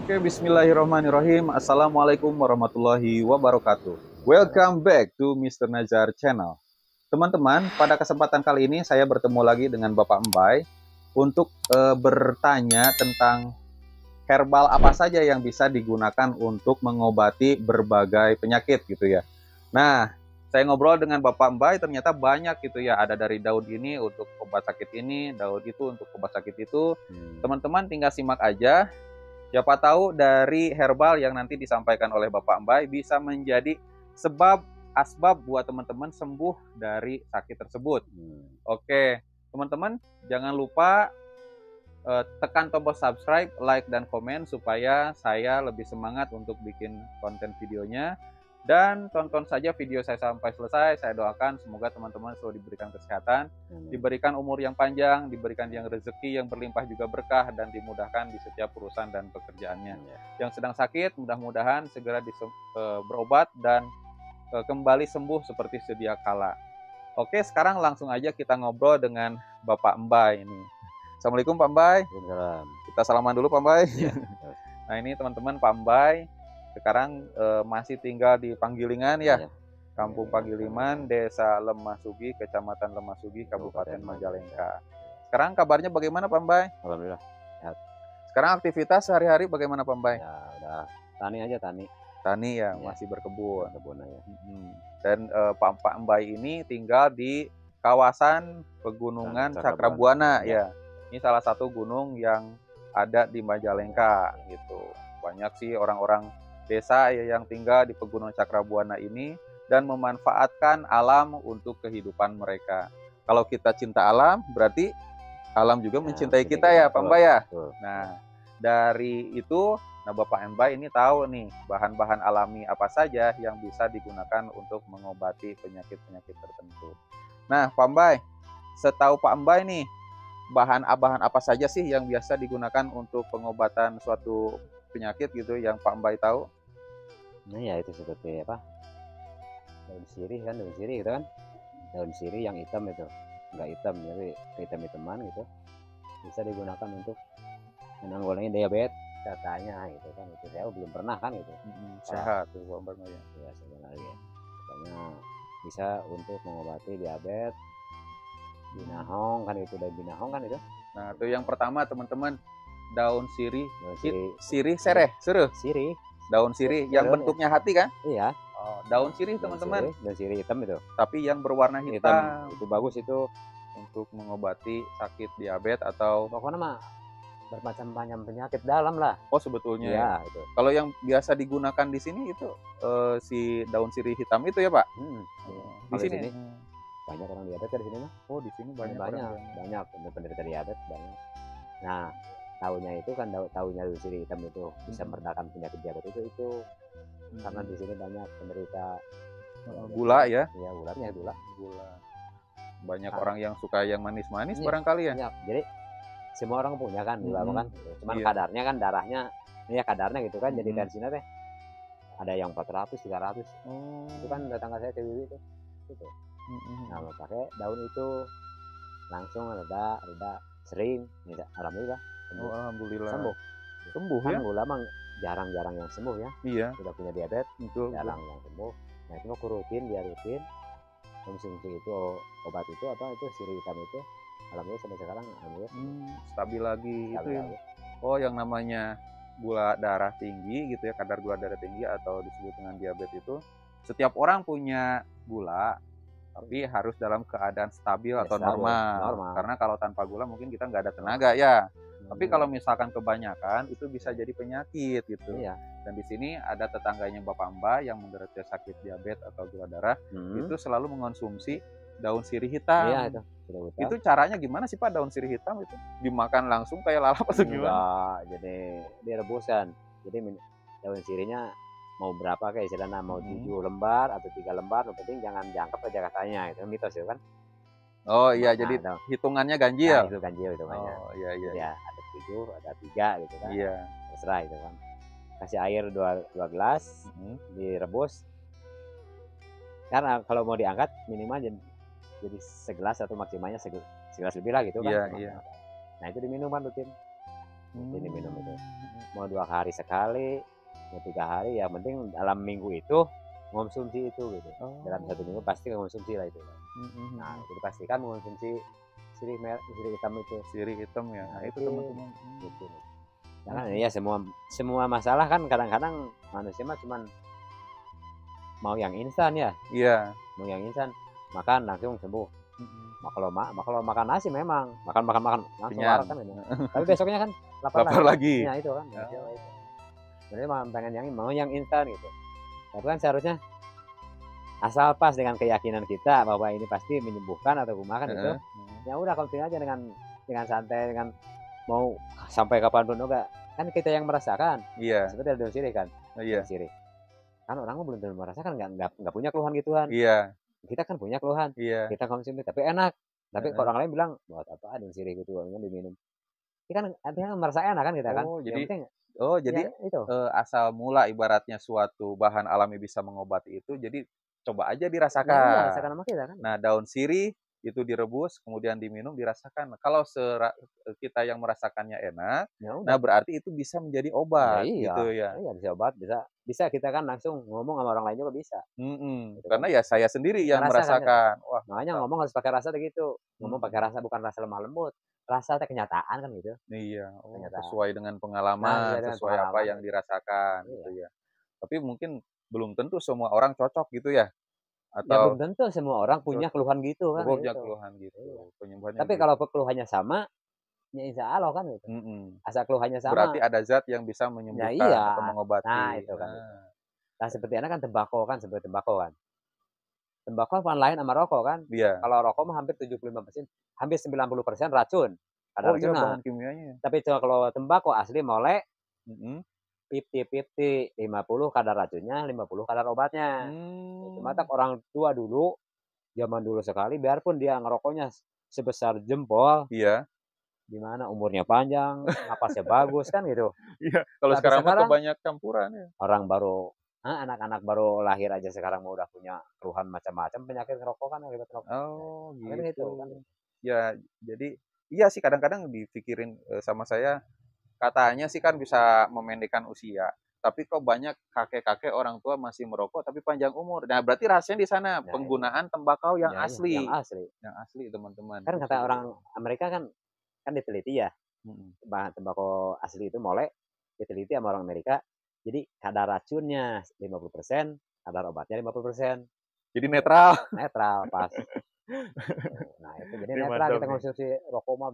Oke, bismillahirrahmanirrahim. Assalamualaikum warahmatullahi wabarakatuh. Welcome back to Mr. Nazar Channel. Teman-teman, pada kesempatan kali ini saya bertemu lagi dengan Bapak Mbai untuk bertanya tentang herbal apa saja yang bisa digunakan untuk mengobati berbagai penyakit gitu ya. Nah, saya ngobrol dengan Bapak Mbai ternyata banyak gitu ya. Ada dari daun ini untuk obat sakit ini, daun itu untuk obat sakit itu. Teman-teman tinggal simak aja. Siapa tahu dari herbal yang nanti disampaikan oleh Bapak Mbai bisa menjadi asbab buat teman-teman sembuh dari sakit tersebut. Oke, teman-teman jangan lupa tekan tombol subscribe, like, dan komen supaya saya lebih semangat untuk bikin konten videonya. Dan tonton saja video saya sampai selesai. Saya doakan semoga teman-teman selalu diberikan kesehatan, diberikan umur yang panjang, diberikan yang rezeki yang berlimpah juga berkah, dan dimudahkan di setiap urusan dan pekerjaannya. Yang sedang sakit, mudah-mudahan segera berobat dan kembali sembuh seperti sedia kala. Oke, sekarang langsung aja kita ngobrol dengan Bapak Mbai ini. Assalamualaikum Pak Mbai. Kita salaman dulu Pak Mbai. Ya. Nah ini teman-teman Pak Mbai sekarang masih tinggal di Panggilingan ya, Kampung Panggiliman, Desa Lemah-Sugi, Kecamatan Lemah-Sugi, Kabupaten Majalengka. Sekarang kabarnya bagaimana Pak Mbai? Alhamdulillah sehat. Sekarang aktivitas sehari-hari bagaimana Pak Mbai? Ya udah tani aja, tani ya, masih berkebun. aja. Dan Pak Mbai ini tinggal di kawasan pegunungan Cakrabuana ya. Ini salah satu gunung yang ada di Majalengka gitu. Banyak sih orang-orang desa yang tinggal di pegunungan Cakrabuana ini dan memanfaatkan alam untuk kehidupan mereka. Kalau kita cinta alam, berarti alam juga mencintai kita ya, Pak Mbai ya. Nah, dari itu, Bapak Mbai ini tahu nih bahan-bahan alami apa saja yang bisa digunakan untuk mengobati penyakit-penyakit tertentu. Nah, Pak Mbai, setahu Pak Mbai nih, bahan-bahan apa saja sih yang biasa digunakan untuk pengobatan suatu penyakit gitu yang Pak Mbai tahu? Nah ya itu seperti apa, daun sirih gitu kan, daun sirih yang hitam itu, nggak hitam tapi hitam-hitaman gitu, bisa digunakan untuk menanggulangi diabetes katanya gitu kan. Itu saya belum pernah kan gitu. Sehat tuh Pak Mbai ya, sebenarnya katanya bisa untuk mengobati diabetes. Binahong kan itu, dari binahong kan itu. Nah itu yang pertama teman-teman, daun sirih, sirih daun sirih yang bentuknya hati kan? Iya. Daun sirih teman-teman. Daun sirih hitam itu. Tapi yang berwarna hitam. Itu bagus itu untuk mengobati sakit diabetes atau pokoknya mah bermacam-macam penyakit dalam lah. Oh sebetulnya. Ya, itu. Kalau yang biasa digunakan di sini itu si daun sirih hitam itu ya Pak? Di sini banyak orang diabetes di sini mah. Oh di sini banyak penderita diabetes banyak. Nah tahunya itu kan tahunya daun sirih hitam itu bisa meredakan penyakit diabetes itu karena di sini banyak penderita gula ya? Iya gula. Banyak orang yang suka yang manis-manis barangkali ya? Banyak. Jadi semua orang punya kan gula kan, cuman kadarnya kan darahnya ya kadarnya gitu kan. Jadi dari sini teh ada yang 400 300 itu kan datang ke saya ke Wiwi itu gitu. Nah mau pakai daun itu langsung reda sering ya, alhamdulillah sembuh. Alhamdulillah sembuh kan ya? Gula emang jarang-jarang yang sembuh ya. Iya, sudah punya diabetes betul, jarang yang sembuh. Nah itu mah rutin konsumsi itu obat itu apa itu sirih hitam itu, alhamdulillah sampai sekarang alhamdulillah stabil lagi itu ya. Oh yang namanya gula darah tinggi gitu ya, kadar gula darah tinggi atau disebut dengan diabetes itu setiap orang punya gula tapi harus dalam keadaan stabil atau normal. Karena kalau tanpa gula mungkin kita nggak ada tenaga ya. Tapi kalau misalkan kebanyakan itu bisa jadi penyakit gitu. Dan di sini ada tetangganya Bapak Mbai yang menderita sakit diabetes atau gula darah, itu selalu mengonsumsi daun sirih hitam. Iya, itu caranya gimana sih Pak, daun sirih hitam itu? Dimakan langsung kayak lalap atau gimana? Jadi direbusan. Jadi daun sirihnya mau berapa kayak istilahnya, mau 7 lembar atau 3 lembar, yang penting jangan jangkep aja katanya, itu mitos itu kan. Oh iya, jadi hitungannya ganjil. Nah, itu ganjil hitungannya. Oh iya. Ya, ada 7, ada 3 gitu kan. Iya. Terserah itu kan. Kasih air 2 gelas, direbus. Karena kalau mau diangkat minimal jadi segelas atau maksimalnya segelas lebih lah gitu kan. Iya. Nah itu diminum kan rutin. rutin diminum itu. Mau 2 hari sekali, mau 3 hari, yang penting dalam minggu itu mengonsumsi itu gitu. Dalam 1 minggu pasti mengonsumsi lah itu. Nah, jadi pastikan mengonsumsi sirih hitam itu. Sirih hitam ya. Nah, itu teman-teman. Gitu. Jangan ya semua masalah kan kadang-kadang manusia mah cuman mau yang instan ya. Iya. Mau yang instan, makan langsung sembuh. Kalau makan nasi memang makan langsung waras kan ini. Tapi besoknya kan lapar lagi. Ya itu kan. Jadi pengen mau yang instan gitu. Tapi kan seharusnya asal pas dengan keyakinan kita bahwa ini pasti menyembuhkan atau makan itu, ya udah konsumsi aja dengan santai, dengan mau sampai kapanpun juga. Kan kita yang merasakan. Iya. Seperti daun sirih kan. Iya. Sirih. Kan orang belum tentu merasakan, nggak punya keluhan gituan. Iya. Kita kan punya keluhan. Iya. Kita konsumsi tapi enak. Tapi kalau orang lain bilang buat apa daun sirih gitu diminum. Ini kan artinya merasa enak kan kita kan. Jadi itu. Asal mula ibaratnya suatu bahan alami bisa mengobati itu, jadi coba aja dirasakan. Nah, iya, rasakan sama kita kan. Nah, daun sirih itu direbus kemudian diminum dirasakan. Kalau kita yang merasakannya enak, nah berarti itu bisa menjadi obat gitu ya. Iya, bisa obat, bisa kita kan langsung ngomong sama orang lain juga bisa. Gitu karena kan. Ya saya sendiri yang merasakan. Wah, makanya ngomong harus pakai rasa gitu. Ngomong pakai rasa, bukan rasa lemah lembut. Rasa kenyataan kan gitu. Iya, sesuai dengan pengalaman, sesuai apa yang dirasakan gitu ya. Tapi mungkin belum tentu semua orang cocok gitu ya. Atau ya belum tentu semua orang punya keluhan gitu kan. Punya keluhan gitu. Tapi kalau keluhannya sama, ya insya Allah kan gitu. Asal keluhannya sama. Berarti ada zat yang bisa menyembuhkan atau mengobati. Nah, itu kan. Nah, seperti anak kan tembakau kan, seperti tembakau kan. Tembakau kan lain sama rokok kan. Iya. Kalau rokok mah hampir 75%, hampir 90% racun. Iya, bahan kimianya. Tapi kalau tembakau asli molek, 50-50, 50 kadar racunnya, 50 kadar obatnya. Cuma orang tua dulu, zaman dulu sekali, biarpun dia ngerokoknya sebesar jempol, iya, gimana umurnya panjang, napasnya bagus kan gitu. Iya, kalau sekarang mah banyak campuran ya. Orang baru, anak-anak baru lahir aja sekarang mau udah punya keluhan macam-macam penyakit ngerokok kan akibat rokok. Oh, gitu kan. Ya, jadi iya sih kadang-kadang dipikirin sama saya. Katanya sih kan bisa memendekkan usia, tapi kok banyak kakek-kakek orang tua masih merokok tapi panjang umur. Nah, berarti rahasianya di sana penggunaan tembakau yang asli. Yang asli, teman-teman. Kan kata orang Amerika kan diteliti ya. Bahan tembakau asli itu molek diteliti sama orang Amerika. Jadi kadar racunnya 50%, kadar obatnya 50%. Jadi netral. Netral pas. Nah, itu jadi netral kita konsumsi rokok mah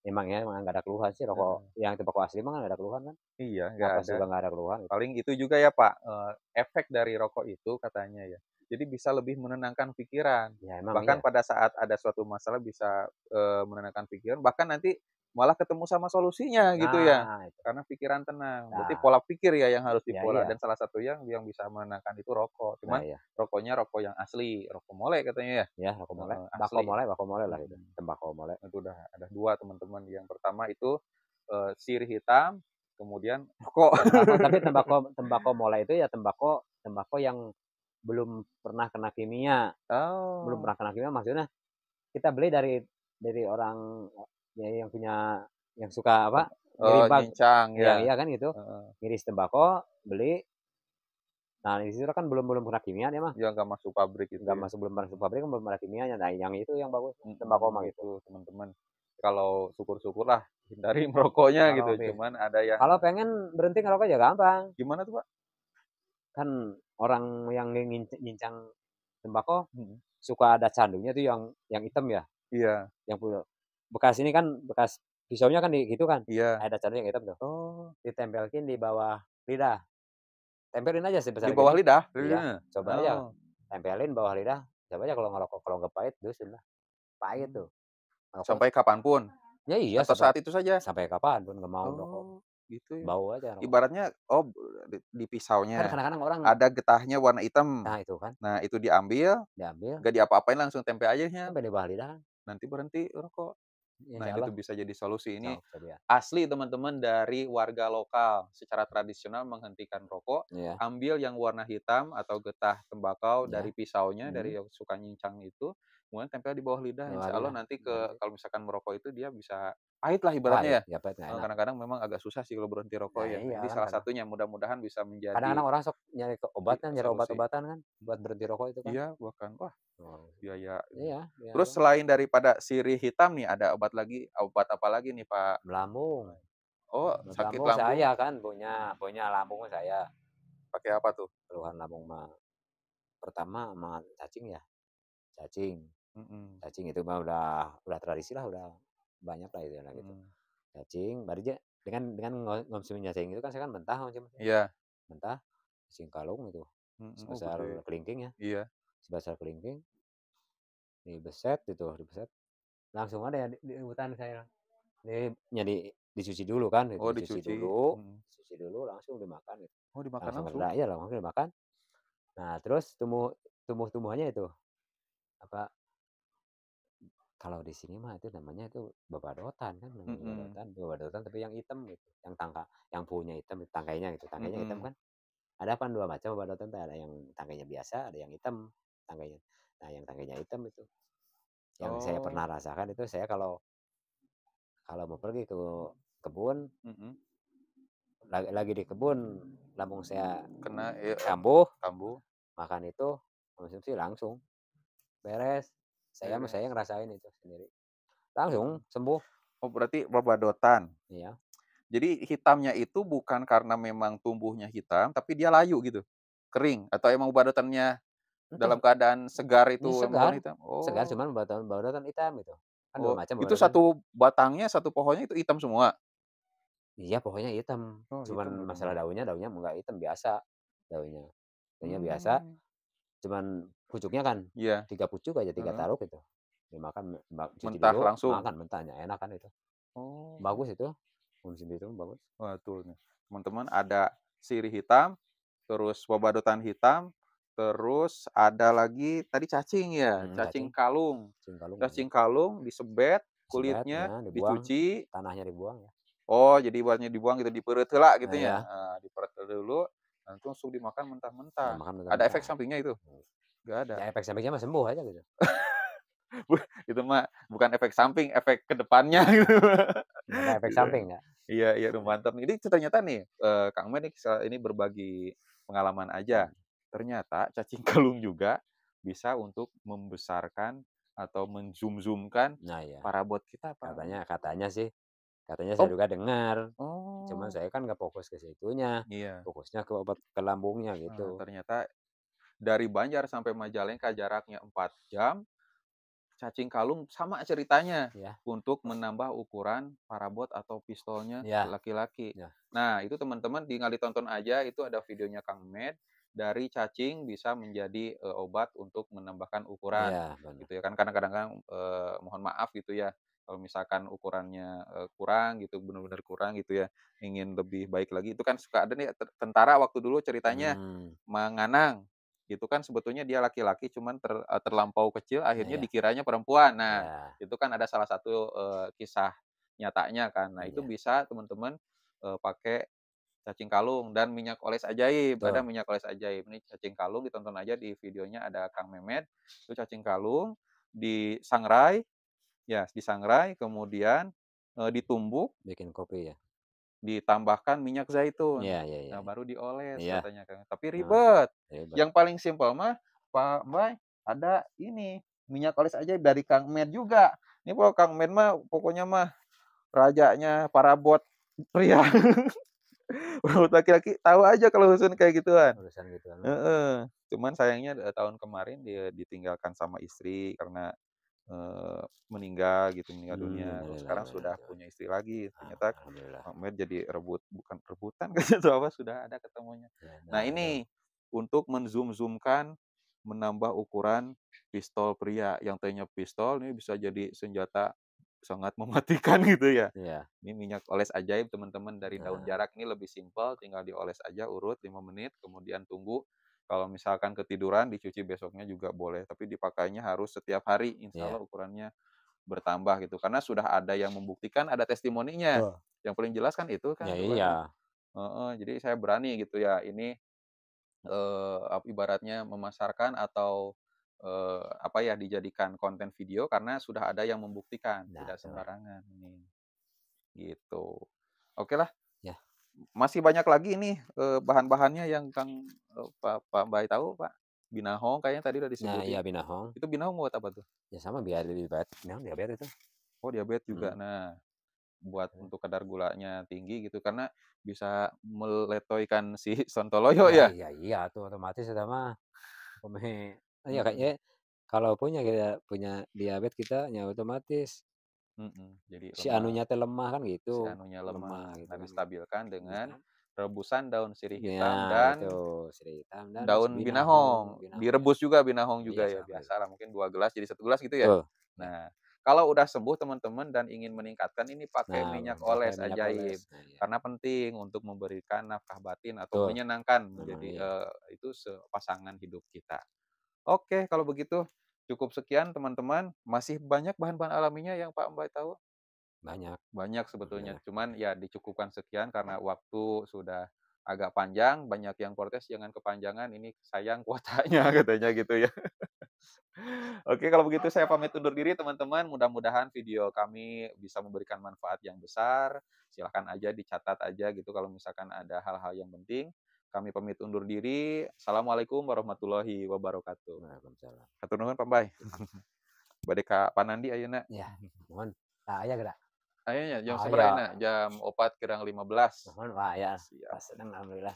emang nggak ada keluhan sih rokok yang tembakau asli mah nggak ada keluhan kan. Iya, nggak ada keluhan. Paling itu juga ya Pak, efek dari rokok itu katanya ya. Jadi bisa lebih menenangkan pikiran. Ya, bahkan pada saat ada suatu masalah bisa menenangkan pikiran, bahkan nanti malah ketemu sama solusinya gitu ya. Karena pikiran tenang. Berarti pola pikir ya yang harus dipola. Dan salah satu yang bisa menenangkan itu rokok. Cuman rokoknya rokok yang asli, rokok molek katanya ya. Ya, rokok molek. Bako molek lah itu. Tembakau molek. Itu udah ada 2 teman-teman. Yang pertama itu sirih hitam, kemudian rokok. Tapi tembakau molek itu ya tembakau yang belum pernah kena kimia. Belum pernah kena kimia maksudnya kita beli dari orang ya, yang suka apa? Ngincang ya. Iya kan gitu. Ngiris tembakau, beli. Nah, di situ kan belum kena kimia dia mah. Ya nggak masuk pabrik itu. Belum masuk pabrik kan belum ada kimianya. Nah, yang itu yang bagus. Tembakau mah gitu, teman-teman. Kalau syukur-syukurlah hindari merokoknya gitu. Cuman ada yang kalau pengen berhenti ngerokok ya gampang. Gimana tuh, Pak? Kan orang yang ngincang tembakau suka ada candunya tuh yang hitam ya. Iya. Yang bekas ini kan bekas pisaunya kan gitu kan. Iya. Ada candunya yang hitam tuh. Ditempelkin di bawah lidah. Tempelin aja sebesar di bawah lidah. Iya. Coba aja. Tempelin bawah lidah. Coba aja kalau ngerokok, kalau nggak pahit dusun lah. Pahit tuh. Sampai kapanpun. Ya iya. Atau saat itu saja. Sampai kapanpun nggak mau ngerokok. Gitu ya. Bau aja. Ibaratnya di pisaunya. Kan kadang-kadang orang ada getahnya warna hitam. Nah, itu kan. Nah, itu diambil. Gak diapa-apain langsung tempel aja ya. Sampai di bawah lidah. Nanti berhenti rokok. Nah, itu bisa jadi solusi. Ini ya. Asli teman-teman dari warga lokal secara tradisional menghentikan rokok. Ambil yang warna hitam atau getah tembakau dari pisaunya, dari yang suka nyincang itu, kemudian tempel di bawah lidah. Insya Allah nanti kalau misalkan merokok itu dia bisa pahit lah ibaratnya Pahit, ya. ya pahit nggak enak. Kadang-kadang memang agak susah sih kalau berhenti rokok Nah ya. Nah, iya ini kan salah satunya, mudah-mudahan bisa menjadi kadang-kadang orang sok nyari ke obat kan, nyari solusi. obat-obatan kan, buat berhenti rokok itu kan. Iya, bahkan wah Oh, biaya ini. iya, iya Terus kan, selain daripada sirih hitam nih, ada obat apa lagi nih Pak? melambung, Oh, obat sakit lambung lambung saya kan punya punya lambung saya, pakai apa tuh? keluhan lambung mah pertama mah cacing ya, cacing. Mhm, Cacing itu mah udah tradisi lah, udah banyak lah itu, nah gitu. mhm. Cacing baru aja dengan ngonsumsi cacing itu kan saya kan mentah ngonsumsinya, Iya, mentah, cacing kalung itu mhm, oh sebesar gede. kelingking ya, Iya. sebesar kelingking, dibeset itu, dibeset, langsung ada ya di hutan saya. Dicuci dulu kan, itu Oh dicuci, mhm. dicuci dulu langsung dimakan gitu, Oh dimakan langsung langsung? kena iya langsung dimakan. Nah terus tumbuh-tumbuhannya itu, apa, kalau di sini mah itu namanya itu babadotan kan, namanya Mhm, babadotan tapi yang hitam gitu, yang punya hitam, tangkainya gitu, tangkainya hitam mhm. kan. Ada kan 2 macam babadotan tuh, ada yang tangkainya biasa, ada yang hitam tangkainya. Nah yang tangkainya hitam itu, yang saya pernah Oh, rasakan itu saya kalau kalau mau pergi ke kebun, mhm. lagi di kebun, lambung saya Kena ya, kambuh, kambuh, makan itu konsumsi langsung beres. Saya beres. ngerasain itu sendiri, langsung Mhm. sembuh, Oh berarti babadotan. iya. Jadi hitamnya itu bukan karena memang tumbuhnya hitam, tapi dia layu gitu? Kering? Atau emang babadotannya dalam Itu keadaan segar itu ini emang segar warna hitam? segar Oh cuman badotan hitam gitu. Kan 2 oh, macam itu badotan. satu batangnya, satu pohonnya itu hitam semua? Iya pokoknya hitam, Oh cuman hitam masalah bener-bener. daunnya enggak hitam biasa daunnya. Daunnya biasa, Mmm, cuman pucuknya kan iya, 3 pucuk aja, 3 heeh. taruk itu. Dimakan cuci Mentah dulu, langsung? makan mentahnya, enak kan itu. Oh. Bagus itu, konsumsi itu bagus. Wah tuh nih, teman-teman ada sirih hitam, terus babadotan hitam, terus ada lagi tadi cacing ya, cacing Cacing, kalung. cacing kalung ya, Cacing kalung disebet disebet kulitnya, ya, dibuang, dicuci. tanahnya dibuang ya. Oh, jadi buatnya dibuang gitu, dipeureut heula gitu Nah ya? ya, Dipeureut dulu, nanti langsung dimakan ya mentah-mentah. makan Ada efek mentah-mentah. sampingnya itu? Nggak ada? Ya efek sampingnya mah sembuh aja gitu. Itu mah bukan efek samping, efek ke depannya gitu. Nggak ada efek Gitu. samping nggak? Iya iya, aduh mantap nih. Ini ternyata nih, Kang Med nih ini berbagi pengalaman aja. Mmm, Ternyata cacing kalung juga bisa untuk membesarkan atau men-zoom-zoom-kan nah ya, parabot kita, Pak. katanya katanya sih, katanya saya Oh juga dengar. Cuman oh, saya kan nggak fokus ke situnya, iya. fokusnya ke obat ke lambungnya Nah, gitu. ternyata dari Banjar sampai Majalengka jaraknya 4 jam, cacing kalung sama ceritanya Ya, untuk menambah ukuran parabot atau pistolnya ya, laki-laki. ya, Nah, itu teman-teman tinggal ditonton aja, itu ada videonya Kang Med, dari cacing bisa menjadi, obat untuk menambahkan ukuran, iya bener. gitu ya kan. Kadang-kadang kan, mohon maaf gitu ya, kalau misalkan ukurannya, kurang gitu, benar-benar kurang gitu ya, ingin lebih baik lagi, itu kan suka ada nih tentara waktu dulu ceritanya, Mmm, Manganang. Itu kan sebetulnya dia laki-laki cuman terlampau kecil iya akhirnya iya, dikiranya perempuan. Nah, iya itu kan ada salah satu, kisah nyatanya kan. Nah, itu iya, bisa teman-teman, pakai cacing kalung dan minyak oles ajaib, ada betul, minyak oles ajaib. Ini cacing kalung ditonton aja di videonya ada Kang Memet, itu cacing kalung disangrai, ya disangrai kemudian, ditumbuk, bikin kopi ya? ditambahkan minyak zaitun. Iya iya iya Nah, baru dioles iya, katanya Kang, tapi heeh, ribet. hebat. Yang paling simpel mah, Pak Mbak, ada ini, minyak oles ajaib dari Kang Med juga. Ini kalau Kang Med mah pokoknya mah rajanya parabot pria, parabot laki-laki tahu aja kalau urusan kayak gituan. Urusan gituan mah, Heeh. Cuman sayangnya, tahun kemarin dia ditinggalkan sama istri karena, meninggal gitu, meninggal dunia. Kalau innalillahi sekarang wa inna sudah ilaihi punya raji'un. istri lagi, Ah, ternyata alhamdulillah. Kang Med jadi bukan rebutan kayaknya atau apa, sudah ada ketemunya. Ya, Nah nah itu, ini, untuk men-zoom-zoom-kan, menambah ukuran pistol pria, yang tadinya pistol ini bisa jadi senjata sangat mematikan gitu ya. iya, Ini minyak oles ajaib teman-teman dari daun nah, jarak, ini lebih simpel, tinggal dioles aja urut 5 menit, kemudian tunggu. Kalau misalkan ketiduran, dicuci besoknya juga boleh, tapi dipakainya harus setiap hari, insya iya, Allah ukurannya bertambah gitu. Karena sudah ada yang membuktikan, ada testimoninya. betul. Yang paling jelas kan itu Ya kan rupanya. iya, Heeh, jadi saya berani gitu ya, ini, ibaratnya memasarkan atau, apa ya, dijadikan konten video karena sudah ada yang membuktikan, nah tidak tuh. sembarangan ini. gitu. Oke lah. Ya. Masih banyak lagi nih bahan-bahannya yang Kang Pak Mbay tahu, Pak. Binahong kayaknya tadi udah Nah, disebutin. iya binahong. Itu binahong buat apa tuh? Ya sama biar diabetes. Binahong diabetes itu. Oh, diabetes juga. Hmm. Nah, buat untuk kadar gulanya tinggi gitu karena bisa meletoikan si Sontoloyo Ya, ya. iya tuh otomatis itu mah ya Mhm, kayaknya kalau punya diabetes kita ya otomatis jadi si lemah. anunya teh lemah kan gitu, Si anunya lemah. gitu Nah, kan. distabilkan dengan Bisa. rebusan daun sirih Ya hitam itu dan sirih hitam dan si daun binahong, binahong. ya. Direbus juga binahong Iya juga ya, sama itu. biasalah mungkin 2 gelas jadi 1 gelas gitu ya? Betul. Ya. Nah, kalau udah sembuh teman-teman dan ingin meningkatkan ini pakai Nah, minyak pakai oles minyak oles. ajaib. Nah, iya. Karena penting untuk memberikan nafkah batin atau Betul. menyenangkan Memang menjadi, iya. itu pasangan hidup kita. Oke, kalau begitu cukup sekian teman-teman. Masih banyak bahan-bahan alaminya yang Pak Mbak tahu? Banyak. Banyak sebetulnya, Banyak. cuman ya dicukupkan sekian karena waktu sudah agak panjang, banyak yang protes, "Jangan kepanjangan, ini sayang kuotanya," katanya gitu ya. Oke, kalau begitu saya pamit undur diri teman-teman, mudah-mudahan video kami bisa memberikan manfaat yang besar. Silahkan aja dicatat aja gitu kalau misalkan ada hal-hal yang penting. Kami pamit undur diri. Assalamualaikum warahmatullahi wabarakatuh. Waalaikumsalam. Hatur nuhun Pak Bay. Bade ka Panandi ayeuna. Ya, mohon. Nah, aya geura. Ayeuna jam Oh sabaraha ya, ayeuna? Jam 4 kurang 15. mohon Pak ya. Siap. Pas sedang alhamdulillah.